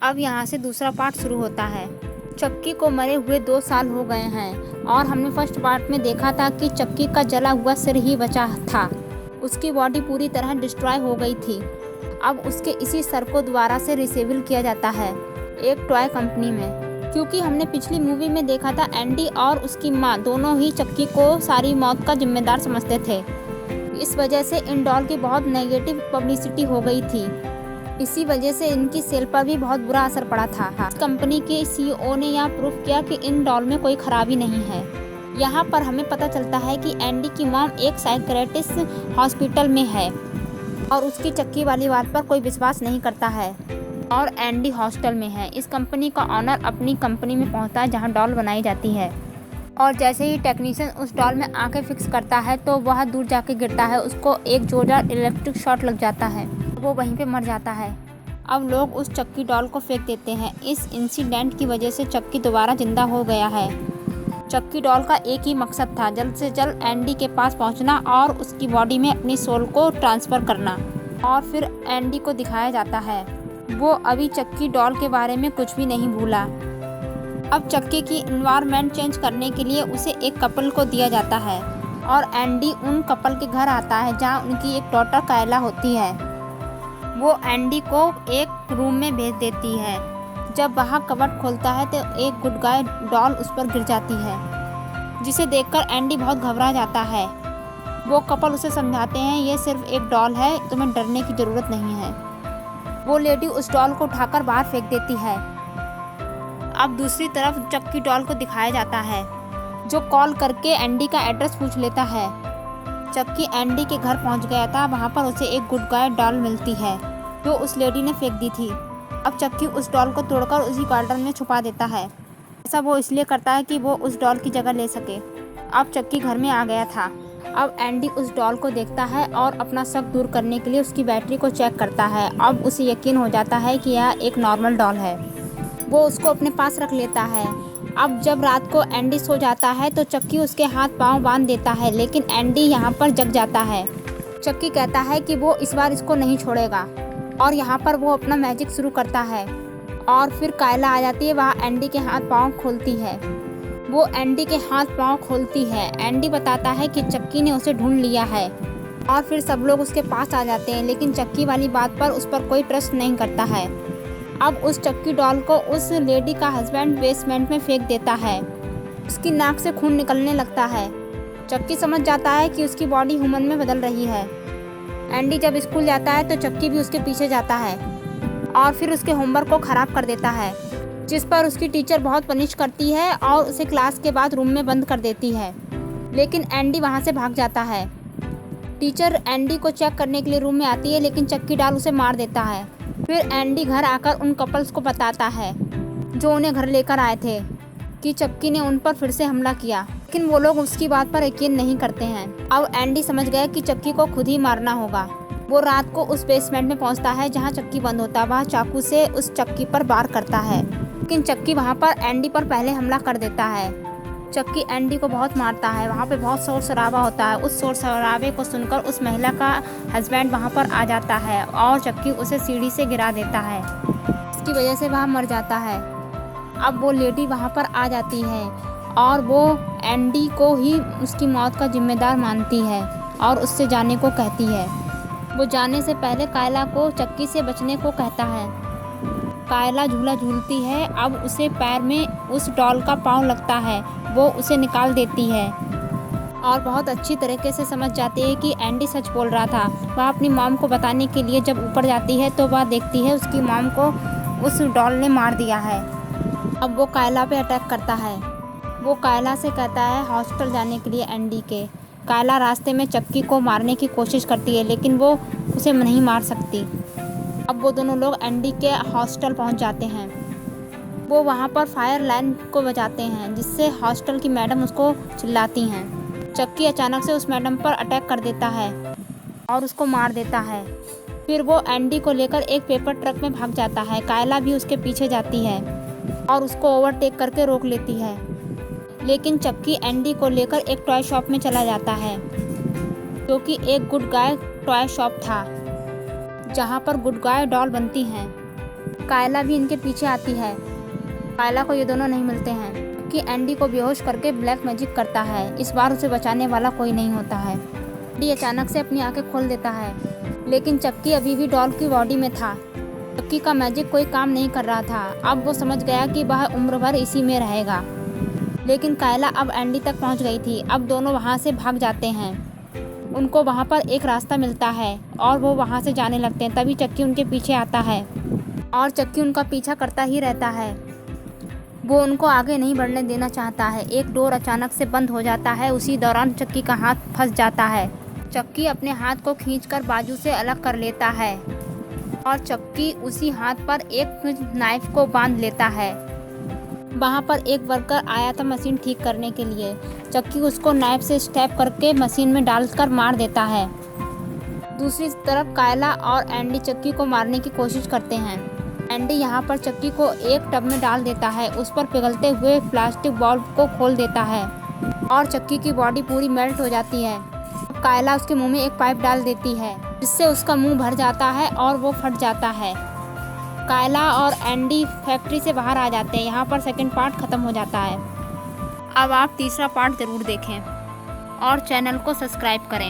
अब यहाँ से दूसरा पार्ट शुरू होता है। चक्की को मरे हुए 2 साल हो गए हैं और हमने फर्स्ट पार्ट में देखा था कि चक्की का जला हुआ सिर ही बचा था। उसकी बॉडी पूरी तरह डिस्ट्रॉय हो गई थी। अब उसके इसी सर को दोबारा से रिसेबल किया जाता है एक टॉय कंपनी में। क्योंकि हमने पिछली मूवी में देखा था एंडी और उसकी माँ दोनों ही चक्की को सारी मौत का जिम्मेदार समझते थे। इस वजह से इन डॉल की बहुत नेगेटिव पब्लिसिटी हो गई थी। इसी वजह से इनकी सेल पर भी बहुत बुरा असर पड़ा था। कंपनी के सीईओ ने यह प्रूफ किया कि इन डॉल में कोई खराबी नहीं है। यहाँ पर हमें पता चलता है कि एंडी की मॉम एक साइकियाट्रिस्ट हॉस्पिटल में है और उसकी चक्की वाली बात पर कोई विश्वास नहीं करता है और एंडी हॉस्टल में है। इस कंपनी का ऑनर अपनी कंपनी में पहुँचता है जहाँ डॉल बनाई जाती है और जैसे ही टेक्नीशियन उस डॉल में आके फिक्स करता है तो वह दूर जाके गिरता है। उसको एक जोरदार इलेक्ट्रिक शॉट लग जाता है, वो वहीं पे मर जाता है। अब लोग उस चक्की डॉल को फेंक देते हैं। इस इंसिडेंट की वजह से चक्की दोबारा जिंदा हो गया है। चक्की डॉल का एक ही मकसद था, जल्द से जल्द एंडी के पास पहुंचना और उसकी बॉडी में अपनी सोल को ट्रांसफ़र करना। और फिर एंडी को दिखाया जाता है वो अभी चक्की डॉल के बारे में कुछ भी नहीं भूला। अब चक्की की एनवायरनमेंट चेंज करने के लिए उसे एक कपल को दिया जाता है और एंडी उन कपल के घर आता है जहां उनकी एक डॉटर कायला होती है। वो एंडी को एक रूम में भेज देती है। जब वह कबर्ड खोलता है तो एक गुड गाय डॉल उस पर गिर जाती है, जिसे देखकर एंडी बहुत घबरा जाता है। वो कपल उसे समझाते हैं ये सिर्फ एक डॉल है, तुम्हें डरने की ज़रूरत नहीं है। वो लेडी उस डॉल को उठाकर बाहर फेंक देती है। अब दूसरी तरफ चक्की डॉल को दिखाया जाता है जो कॉल करके एंडी का एड्रेस पूछ लेता है। चक्की एंडी के घर पहुंच गया था। वहां पर उसे एक गुड गाय डॉल मिलती है जो उस लेडी ने फेंक दी थी। अब चक्की उस डॉल को तोड़कर उसी गार्डन में छुपा देता है। ऐसा वो इसलिए करता है कि वो उस डॉल की जगह ले सके। अब चक्की घर में आ गया था। अब एंडी उस डॉल को देखता है और अपना शक दूर करने के लिए उसकी बैटरी को चेक करता है। अब उसे यकीन हो जाता है कि यह एक नॉर्मल डॉल है। वो उसको अपने पास रख लेता है। अब जब रात को एंडी सो जाता है तो चक्की उसके हाथ पांव बांध देता है, लेकिन एंडी यहाँ पर जग जाता है। चक्की कहता है कि वो इस बार इसको नहीं छोड़ेगा और यहाँ पर वो अपना मैजिक शुरू करता है। और फिर कायला आ जाती है, वह एंडी के हाथ पांव खोलती है। वो एंडी के हाथ पांव खोलती है। एंडी बताता है कि चक्की ने उसे ढूंढ लिया है और फिर सब लोग उसके पास आ जाते हैं, लेकिन चक्की वाली बात पर उस पर कोई ट्रस्ट नहीं करता है। अब उस चक्की डॉल को उस लेडी का हस्बैंड बेसमेंट में फेंक देता है। उसकी नाक से खून निकलने लगता है। चक्की समझ जाता है कि उसकी बॉडी ह्यूमन में बदल रही है। एंडी जब स्कूल जाता है तो चक्की भी उसके पीछे जाता है और फिर उसके होमवर्क को ख़राब कर देता है, जिस पर उसकी टीचर बहुत पनिश करती है और उसे क्लास के बाद रूम में बंद कर देती है। लेकिन एंडी वहाँ से भाग जाता है। टीचर एंडी को चेक करने के लिए रूम में आती है, लेकिन चक्की डॉल उसे मार देता है। फिर एंडी घर आकर उन कपल्स को बताता है जो उन्हें घर लेकर आए थे कि चक्की ने उन पर फिर से हमला किया, लेकिन वो लोग उसकी बात पर यकीन नहीं करते हैं। अब एंडी समझ गया कि चक्की को खुद ही मारना होगा। वो रात को उस बेसमेंट में पहुंचता है जहां चक्की बंद होता है। वह चाकू से उस चक्की पर वार करता है, लेकिन चक्की वहां पर एंडी पर पहले हमला कर देता है। चक्की एंडी को बहुत मारता है। वहाँ पे बहुत शोर शराबा होता है। उस शोर शराबे को सुनकर उस महिला का हस्बैंड वहाँ पर आ जाता है और चक्की उसे सीढ़ी से गिरा देता है। इसकी वजह से वह मर जाता है। अब वो लेडी वहाँ पर आ जाती है और वो एंडी को ही उसकी मौत का जिम्मेदार मानती है और उससे जाने को कहती है। वो जाने से पहले कायला को चक्की से बचने को कहता है। कायला झूला झूलती है। अब उसे पैर में उस डॉल का पाँव लगता है। वो उसे निकाल देती है और बहुत अच्छी तरीके से समझ जाती है कि एंडी सच बोल रहा था। वह अपनी मॉम को बताने के लिए जब ऊपर जाती है तो वह देखती है उसकी मॉम को उस डॉल ने मार दिया है। अब वो कायला पे अटैक करता है। वो कायला से कहता है हॉस्टल जाने के लिए एंडी के। कायला रास्ते में चक्की को मारने की कोशिश करती है, लेकिन वो उसे नहीं मार सकती। अब वो दोनों लोग एंडी के हॉस्टल पहुंच जाते हैं। वो वहां पर फायर लाइन को बजाते हैं, जिससे हॉस्टल की मैडम उसको चिल्लाती हैं। चक्की अचानक से उस मैडम पर अटैक कर देता है और उसको मार देता है। फिर वो एंडी को लेकर एक पेपर ट्रक में भाग जाता है। कायला भी उसके पीछे जाती है और उसको ओवरटेक करके रोक लेती है, लेकिन चक्की एंडी को लेकर एक टॉय शॉप में चला जाता है, जो कि एक गुड गाय टॉय शॉप था, जहाँ पर गुड गाय डॉल बनती हैं। कायला भी इनके पीछे आती है। कायला को ये दोनों नहीं मिलते हैं कि एंडी को बेहोश करके ब्लैक मैजिक करता है। इस बार उसे बचाने वाला कोई नहीं होता है। एंडी अचानक से अपनी आंखें खोल देता है, लेकिन चक्की अभी भी डॉल की बॉडी में था। चक्की का मैजिक कोई काम नहीं कर रहा था। अब वो समझ गया कि वह उम्र भर इसी में रहेगा। लेकिन कायला अब एंडी तक पहुंच गई थी। अब दोनों वहां से भाग जाते हैं। उनको वहां पर एक रास्ता मिलता है और वो वहां से जाने लगते हैं। तभी चक्की उनके पीछे आता है और चक्की उनका पीछा करता ही रहता है। वो उनको आगे नहीं बढ़ने देना चाहता है। एक डोर अचानक से बंद हो जाता है। उसी दौरान चक्की का हाथ फंस जाता है। चक्की अपने हाथ को खींचकर बाजू से अलग कर लेता है और चक्की उसी हाथ पर एक नाइफ को बांध लेता है। वहाँ पर एक वर्कर आया था मशीन ठीक करने के लिए। चक्की उसको नाइफ से स्टैब करके मशीन में डालकर मार देता है। दूसरी तरफ कायला और एंडी चक्की को मारने की कोशिश करते हैं। एंडी यहाँ पर चक्की को एक टब में डाल देता है, उस पर पिघलते हुए प्लास्टिक बॉल को खोल देता है और चक्की की बॉडी पूरी मेल्ट हो जाती है। कायला उसके मुंह में एक पाइप डाल देती है, जिससे उसका मुंह भर जाता है और वो फट जाता है। कायला और एंडी फैक्ट्री से बाहर आ जाते हैं। यहाँ पर सेकंड पार्ट ख़त्म हो जाता है। अब आप तीसरा पार्ट ज़रूर देखें और चैनल को सब्सक्राइब करें।